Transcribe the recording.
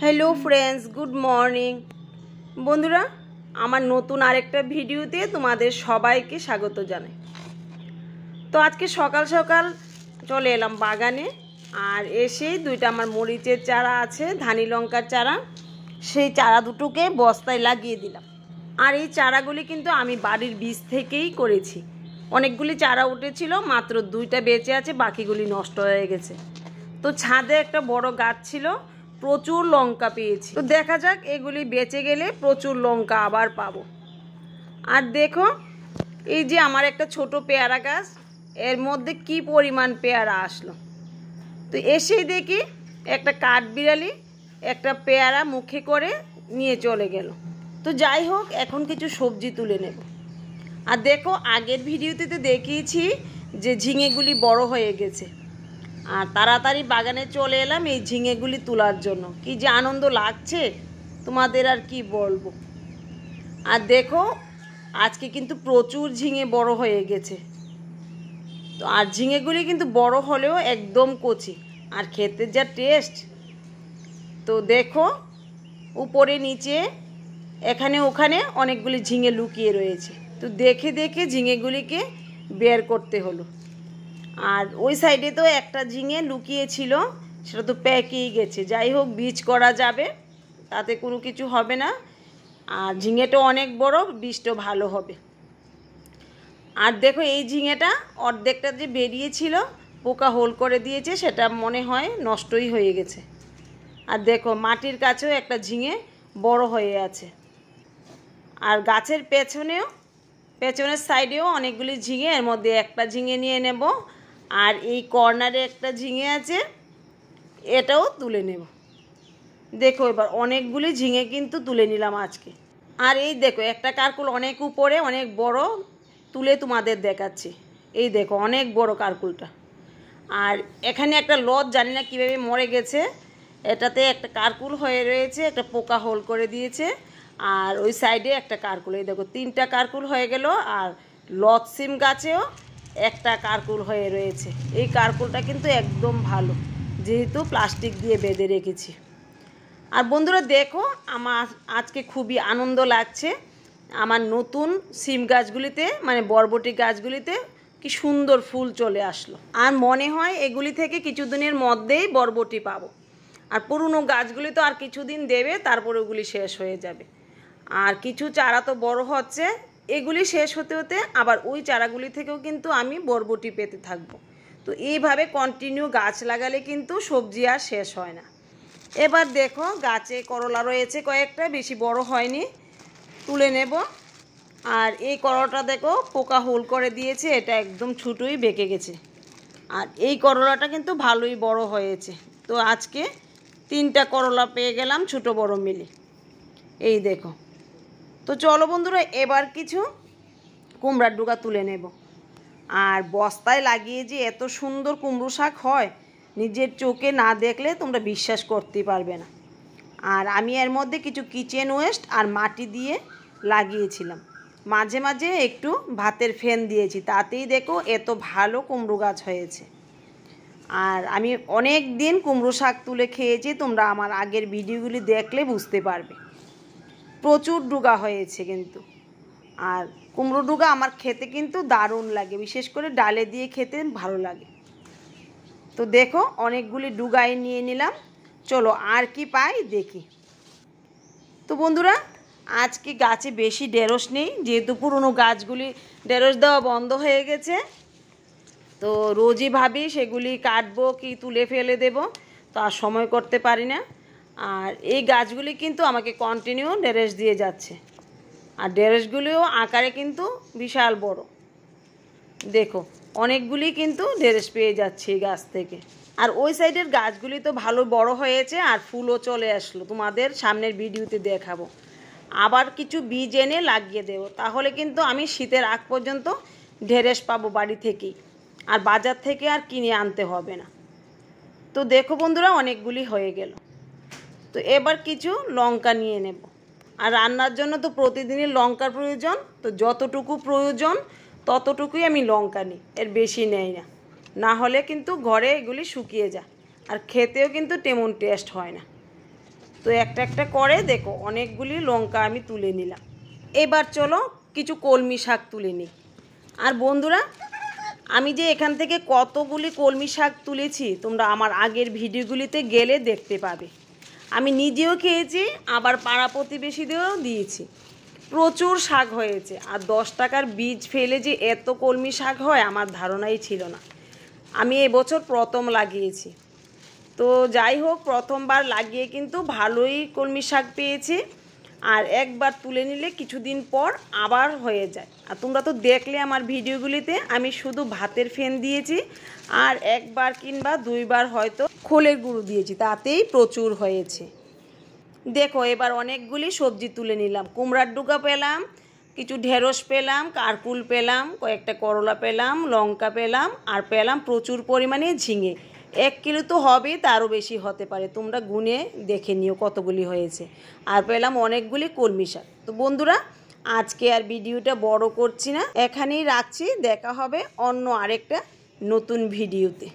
Hello friends good morning बंधुरा आमार नतून आरेकटा भिडियोते तुम्हादेर सबाइके स्वागत जानाई। तो आज के सकाल सकाल चले एलाम बागाने और एसे दुइटा आमार मरिचेर चारा आछे धानी लंकार चारा सेई चारा दुटोके बस्ताय लागिए दिलाम। और ये चारागुली किन्तु आमी बाड़ीर बीज थेकेई करेछि। अनेकगुली चारा उठेछिलो मात्र दुइटा बेঁচে आछे बाकिगुली नष्ट हये गेछे। तो छादे एकटा बड़ो गाछ छिलो प्रचुर लंका पेয়েছি। तो देखा जाक एगुली बेঁচে गेले प्रचुर लंका आबार पाबो। और देखो এই যে আমার একটা ছোট পেয়ারা গাছ এর মধ্যে কি পরিমাণ পেয়ারা আসলো। তো এসেই দেখি একটা কাঠবিড়ালি একটা পেয়ারা মুখে করে নিয়ে চলে গেল। তো যাই হোক এখন কিছু সবজি তুলে নেব। আর দেখো আগের ভিডিওতে তো দেখিয়েছি যে ঝিঙেগুলি বড় হয়ে গেছে আর তাড়াতাড়ি বাগানে চলে এলাম এই ঝিঙেগুলি তোলার জন্য। কি যে আনন্দ লাগছে তোমাদের আর কি বলবো। আর দেখো আজকে কিন্তু প্রচুর ঝিঙে বড় হয়ে গেছে। তো আর ঝিঙেগুলি কিন্তু বড় হলেও একদম কচি আর খেতে যা টেস্ট। তো দেখো উপরে নিচে এখানে ওখানে অনেকগুলি ঝিঙে লুকিয়ে রয়েছে। তো দেখে দেখে ঝিঙেগুলিকে বের করতে হলো। আর ওই সাইডে তো একটা ঝিঙে লুকিয়েছিল সেটা তো পেকেই গেছে। যাই হোক বীজ করা যাবে তাতে কোনো কিছু হবে না। আর ঝিঙেটা অনেক বড় বীজটা ভালো হবে। আর দেখো এই ঝিঙেটা অর্ধেকটা যে বেরিয়েছিল পোকা হোল করে দিয়েছে সেটা মনে হয় নষ্টই হয়ে গেছে। আর দেখো মাটির কাছেও একটা ঝিঙে বড় হয়ে আছে। আর গাছের পেছনের সাইডেও অনেকগুলি ঝিঙে এর মধ্যে একটা ঝিঙে নিয়ে নেব। আর এই কর্নারে একটা ঝিঙে আছে এটাও তুলে নেব। দেখো এবার অনেকগুলি ঝিঙে কিন্তু তুলে নিলাম আজকে। আর এই দেখো একটা কারকুল অনেক উপরে অনেক বড় তুলে তোমাদের দেখাচ্ছি। এই দেখো অনেক বড় কারকুলটা। আর এখানে একটা লত জানি না কীভাবে মরে গেছে এটাতে একটা কারকুল হয়ে রয়েছে একটা পোকা হোল করে দিয়েছে। আর ওই সাইডে একটা কারকুল এই দেখো তিনটা কারকুল হয়ে গেল। আর লত সিম গাছেও একটা কারকুল হয়ে রয়েছে। এই কারকুলটা কিন্তু একদম ভালো যেহেতু প্লাস্টিক দিয়ে বেঁধে রেখেছি। আর বন্ধুরা দেখো আমার আজকে খুবই আনন্দ লাগছে আমার নতুন সিম গাছগুলিতে মানে বরবটি গাছগুলিতে কি সুন্দর ফুল চলে আসলো। আর মনে হয় এগুলি থেকে কিছুদিনের মধ্যেই বরবটি পাবো। আর পুরনো গাছগুলি তো আর কিছুদিন দেবে তারপরে ওগুলি শেষ হয়ে যাবে। আর কিছু চারা তো বড় হচ্ছে এগুলি শেষ হতে হতে আবার ওই চারাগুলি থেকেও কিন্তু আমি বরবটি পেতে থাকবো। তো এইভাবে কন্টিনিউ গাছ লাগালে কিন্তু সবজি আর শেষ হয় না। এবার দেখো গাছে করলা রয়েছে কয়েকটা বেশি বড় হয়নি তুলে নেব। আর এই করলাটা দেখো পোকা হোল করে দিয়েছে এটা একদম ছোটোই বেঁকে গেছে। আর এই করলাটা কিন্তু ভালোই বড় হয়েছে। তো আজকে তিনটা করলা পেয়ে গেলাম ছোটো বড় মিলে। এই দেখো। তো চলো বন্ধুরা এবার কিছু কুমড়ার ডুগা তুলে নেব। আর বস্তায় লাগিয়ে যে এত সুন্দর কুমড়ো শাক হয় নিজের চোখে না দেখলে তোমরা বিশ্বাস করতে পারবে না। আর আমি এর মধ্যে কিছু কিচেন ওয়েস্ট আর মাটি দিয়ে লাগিয়েছিলাম। মাঝে মাঝে একটু ভাতের ফেন দিয়েছি তাতেই দেখো এত ভালো কুমড়ো গাছ হয়েছে। আর আমি অনেক দিন কুমড়ো শাক তুলে খেয়েছি তোমরা আমার আগের ভিডিওগুলি দেখলে বুঝতে পারবে। প্রচুর ডুগা হয়েছে কিন্তু। আর কুমড়ো ডুগা আমার খেতে কিন্তু দারুণ লাগে বিশেষ করে ডালে দিয়ে খেতে ভালো লাগে। তো দেখো অনেকগুলি ডুগাই নিয়ে নিলাম। চলো আর কি পাই দেখি। তো বন্ধুরা আজকে গাছে বেশি ঢেঁড়স নেই যেহেতু পুরনো গাছগুলি ঢেঁড়স দেওয়া বন্ধ হয়ে গেছে। তো রোজই ভাবি সেগুলি কাটবো কি তুলে ফেলে দেব তো আর সময় করতে পারি না। আর এই গাছগুলি কিন্তু আমাকে কন্টিনিউ ঢেঁড়স দিয়ে যাচ্ছে। আর ঢেঁড়সগুলিও আকারে কিন্তু বিশাল বড়। দেখো অনেকগুলি কিন্তু ঢেঁড়স পেয়ে যাচ্ছে এই গাছ থেকে। আর ওই সাইডের গাছগুলি তো ভালো বড় হয়েছে আর ফুলও চলে আসলো তোমাদের সামনের ভিডিওতে দেখাবো। আবার কিছু বীজ এনে লাগিয়ে দেব তাহলে কিন্তু আমি শীতের আগ পর্যন্ত ঢেঁড়স পাবো বাড়ি থেকেই। আর বাজার থেকে আর কিনে আনতে হবে না। তো দেখো বন্ধুরা অনেকগুলি হয়ে গেল। তো এবার কিছু লঙ্কা নিয়ে নেব। আর রান্নার জন্য তো প্রতিদিনই লঙ্কার প্রয়োজন। তো যতটুকু প্রয়োজন ততটুকুই আমি লঙ্কা নিই এর বেশি নেই না। না হলে কিন্তু ঘরে এগুলি শুকিয়ে যায় আর খেতেও কিন্তু তেমন টেস্ট হয় না। তো একটা একটা করে দেখো অনেকগুলি লঙ্কা আমি তুলে নিলাম। এবার চলো কিছু কলমি শাক তুলে নিই। আর বন্ধুরা, আমি যে এখান থেকে কতগুলি কলমি শাক তুলেছি তোমরা আমার আগের ভিডিওগুলিতে গেলে দেখতে পাবে। আমি নিজেও খেয়েছি, আবার পাড়া প্রতিবেশীদেরও দিয়েছি। প্রচুর শাক হয়েছে। আর 10 টাকার বীজ ফেলে যে এত কলমি শাক হয় আমার ধারণাই ছিল না। আমি এবছর প্রথম লাগিয়েছি। তো যাই হোক, প্রথমবার লাগিয়ে কিন্তু ভালোই কলমি শাক পেয়েছি। আর একবার তুলে নিলে কিছুদিন পর আবার হয়ে যায়। আর তোমরা তো দেখলে আমার ভিডিওগুলিতে আমি শুধু ভাতের ফেন দিয়েছি, আর একবার কিংবা 2বার হয়তো খোলের গুঁড়ো দিয়েছি, তাতেই প্রচুর হয়েছে। দেখো এবার অনেকগুলি সবজি তুলে নিলাম। কুমড়ার ডুকা পেলাম, কিছু ঢেঁড়স পেলাম, কারকুল পেলাম, কয়েকটা করলা পেলাম, লঙ্কা পেলাম, আর পেলাম প্রচুর পরিমাণে ঝিঙে। 1 কিলো তো হবে, তারও বেশি হতে পারে, তোমরা গুনে দেখে নিও কতগুলি হয়েছে। আর পেলাম অনেকগুলি কলমি শাক। তো বন্ধুরা, আজকে আর ভিডিওটা বড় করছি না, এখানেই রাখছি। দেখা হবে অন্য আরেকটা নতুন ভিডিওতে।